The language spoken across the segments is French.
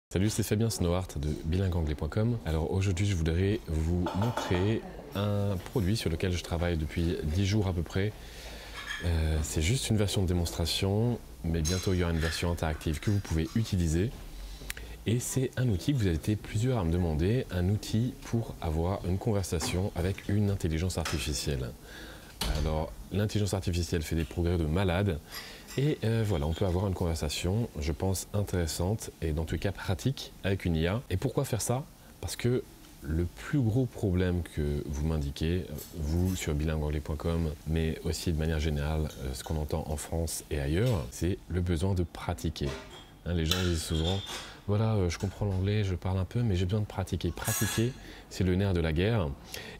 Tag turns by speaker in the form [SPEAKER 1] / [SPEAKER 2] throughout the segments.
[SPEAKER 1] Salut, c'est Fabien Snowart de bilingueanglais.com. Alors aujourd'hui, je voudrais vous montrer un produit sur lequel je travaille depuis 10 jours à peu près. C'est juste une version de démonstration, mais bientôt il y aura une version interactive que vous pouvez utiliser. Et c'est un outil que vous avez été plusieurs à me demander, un outil pour avoir une conversation avec une intelligence artificielle. Alors, l'intelligence artificielle fait des progrès de malade. Et voilà, on peut avoir une conversation, je pense, intéressante et dans tous les cas pratique avec une IA. Et pourquoi faire ça? Parce que le plus gros problème que vous m'indiquez, vous sur bilingueanglais.com, mais aussi de manière générale, ce qu'on entend en France et ailleurs, c'est le besoin de pratiquer. Les gens disent souvent, voilà, je comprends l'anglais, je parle un peu, mais j'ai besoin de pratiquer. Pratiquer, c'est le nerf de la guerre.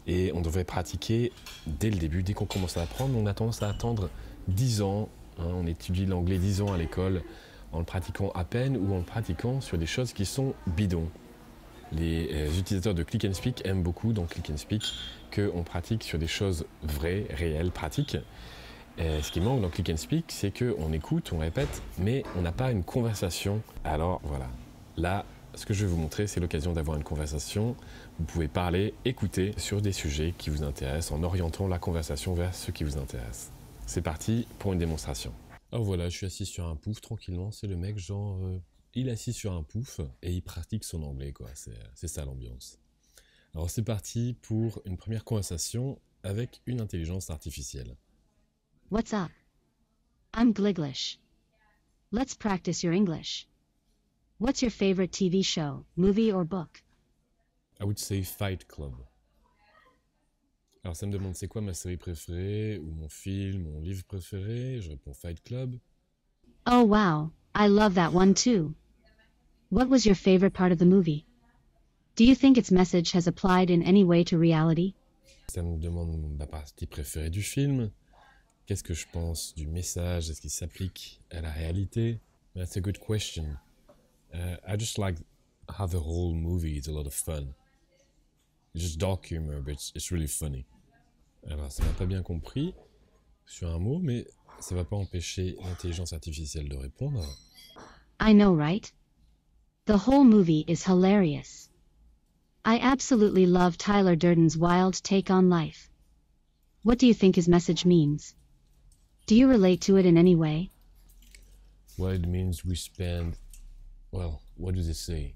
[SPEAKER 1] Et on devrait pratiquer dès le début, dès qu'on commence à apprendre. On a tendance à attendre 10 ans. On étudie l'anglais 10 ans à l'école en le pratiquant à peine ou en le pratiquant sur des choses qui sont bidons. Les utilisateurs de Click and Speak aiment beaucoup dans Click and Speak qu'on pratique sur des choses vraies, réelles, pratiques. Ce qui manque dans Click and Speak, c'est qu'on écoute, on répète, mais on n'a pas une conversation. Alors voilà, là, ce que je vais vous montrer, c'est l'occasion d'avoir une conversation. Vous pouvez parler, écouter sur des sujets qui vous intéressent en orientant la conversation vers ce qui vous intéresse. C'est parti pour une démonstration. Alors voilà, je suis assis sur un pouf tranquillement, c'est le mec genre, il est assis sur un pouf et il pratique son anglais quoi, c'est ça l'ambiance. Alors c'est parti pour une première conversation avec une intelligence artificielle.
[SPEAKER 2] What's up? I'm Gliglish. Let's practice your English. What's your favorite TV show, movie or book?
[SPEAKER 1] I would say Fight Club. Alors ça me demande c'est quoi ma série préférée, ou mon film, mon livre préféré, je réponds Fight Club.
[SPEAKER 2] Oh wow, I love that one too. What was your favorite part of the movie? Do you think its message has applied in any way to reality?
[SPEAKER 1] Ça me demande ma partie préférée du film, qu'est-ce que je pense du message, est-ce qu'il s'applique à la réalité? That's a good question. I just like how the whole movie is a lot of fun. It's just dark humor, but it's really funny. Alors ça m'a pas bien compris sur un mot, mais ça va pas empêcher l'intelligence artificielle de répondre.
[SPEAKER 2] I know, right? The whole movie is hilarious. I absolutely love Tyler Durden's wild take on life. What do you think his message means? Do you relate to it in any way?
[SPEAKER 1] Well, it means we spend, well, what does it say?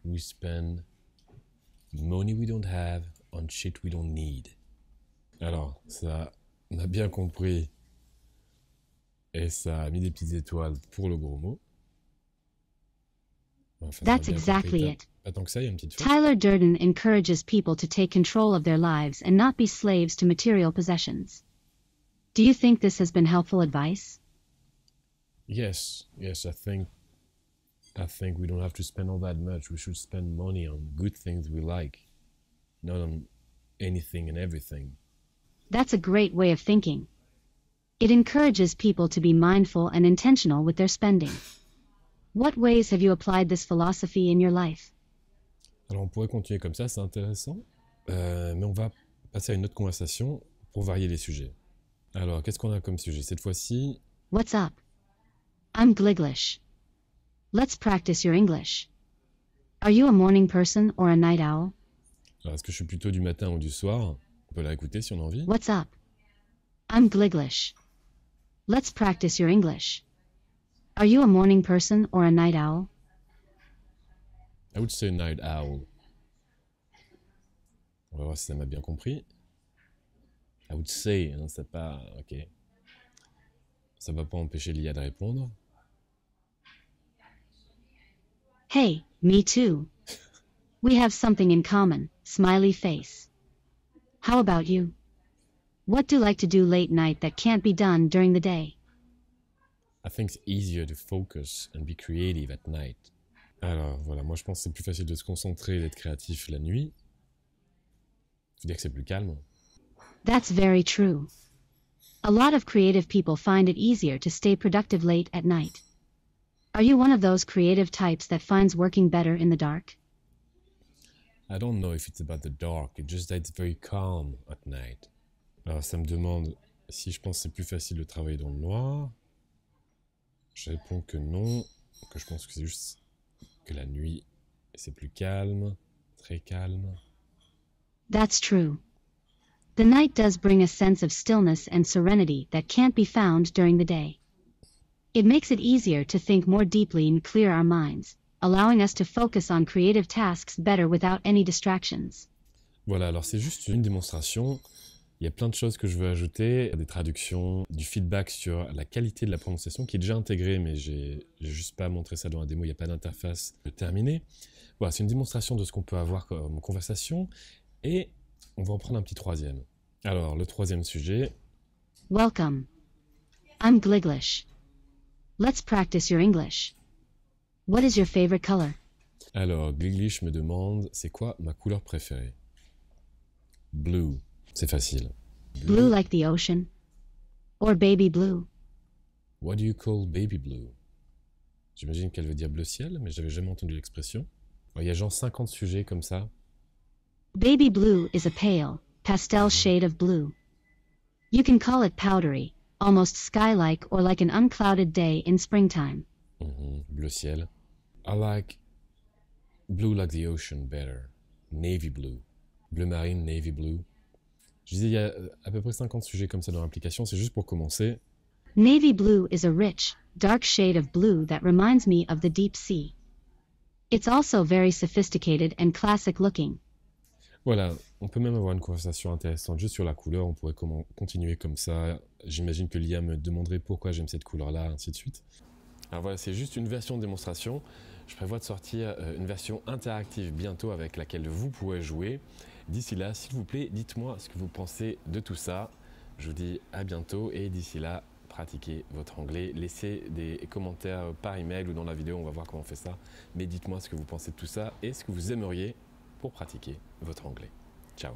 [SPEAKER 1] We spend money we don't have on shit we don't need. Alors, ça, on a bien compris. Et ça a mis des petites étoiles pour le gros mot. Enfin,
[SPEAKER 2] That's
[SPEAKER 1] bien
[SPEAKER 2] exactly
[SPEAKER 1] compris.
[SPEAKER 2] it.
[SPEAKER 1] Pas tant que ça, il y a une petite faute.
[SPEAKER 2] Tyler Durden encourages people to take control of their lives and not be slaves to material possessions. Do you think this has been helpful advice?
[SPEAKER 1] Yes, I think we don't have to spend all that much. We should spend money on good things we like, not on anything and everything.
[SPEAKER 2] That's a great way of thinking. It encourages people to be mindful and intentional with their spending. What ways have you applied this philosophy in your life?
[SPEAKER 1] Alors on pourrait continuer comme ça, c'est intéressant, mais on va passer à une autre conversation pour varier les sujets. Alors qu'est-ce qu'on a comme sujet cette fois-ci?
[SPEAKER 2] What's up? I'm Gliglish. Let's practice your English. Are you a morning person or a night owl?
[SPEAKER 1] Alors est-ce que je suis plutôt du matin ou du soir? On peut la écouter si on a envie.
[SPEAKER 2] What's up? I'm Gliglish. Let's practice your English. Are you a morning person or a night owl?
[SPEAKER 1] I would say night owl. On va voir si ça m'a bien compris. I would say, hein, c'est pas... Ok. Ça va pas empêcher l'IA de répondre.
[SPEAKER 2] Hey, me too. We have something in common, smiley face. How about you? What do you like to do late night that can't be done during the day?
[SPEAKER 1] I think it's easier to focus and be creative at night. Alors voilà, moi je pense que c'est plus facile de se concentrer et d'être créatif la nuit. Faut dire que c'est plus calme.
[SPEAKER 2] That's very true. A lot of creative people find it easier to stay productive late at night. Are you one of those creative types that finds working better in the dark?
[SPEAKER 1] I don't know if it's about the dark, it's just that it's very calm at night. Alors ça me demande si je pense que c'est plus facile de travailler dans le noir. Je réponds que non, que je pense que c'est juste que la nuit, c'est plus calme, très calme.
[SPEAKER 2] That's true. The night does bring a sense of stillness and serenity that can't be found during the day. It makes it easier to think more deeply and clear our minds, allowing us to focus on creative tasks better without any distractions.
[SPEAKER 1] Voilà, alors c'est juste une démonstration. Il y a plein de choses que je veux ajouter, des traductions, du feedback sur la qualité de la prononciation qui est déjà intégré, mais j'ai juste pas montré ça dans la démo, il n'y a pas d'interface terminée. Voilà, c'est une démonstration de ce qu'on peut avoir comme conversation, et on va en prendre un petit troisième. Alors, le troisième sujet.
[SPEAKER 2] Welcome. I'm Gliglish. Let's practice your English. What is your favorite color?
[SPEAKER 1] Alors, Gliglish me demande, c'est quoi ma couleur préférée? Blue. C'est facile.
[SPEAKER 2] Blue like the ocean? Or baby blue?
[SPEAKER 1] What do you call baby blue? J'imagine qu'elle veut dire bleu ciel, mais j'avais jamais entendu l'expression. Il y a genre 50 sujets comme ça.
[SPEAKER 2] Baby blue is a pale, pastel shade of blue. You can call it powdery, almost sky-like or like an unclouded day in springtime.
[SPEAKER 1] Bleu ciel. I like blue like the ocean better. Navy blue. Bleu marine, navy blue. Je disais, il y a à peu près 50 sujets comme ça dans l'application, c'est juste pour commencer.
[SPEAKER 2] Navy blue is a rich, dark shade of blue that reminds me of the deep sea. It's also very sophisticated and classic looking.
[SPEAKER 1] Voilà, on peut même avoir une conversation intéressante juste sur la couleur, on pourrait continuer comme ça. J'imagine que l'IA me demanderait pourquoi j'aime cette couleur-là, ainsi de suite. Alors voilà, c'est juste une version de démonstration. Je prévois de sortir une version interactive bientôt avec laquelle vous pourrez jouer. D'ici là, s'il vous plaît, dites-moi ce que vous pensez de tout ça. Je vous dis à bientôt et d'ici là, pratiquez votre anglais. Laissez des commentaires par email ou dans la vidéo, on va voir comment on fait ça. Mais dites-moi ce que vous pensez de tout ça et ce que vous aimeriez pour pratiquer votre anglais. Ciao.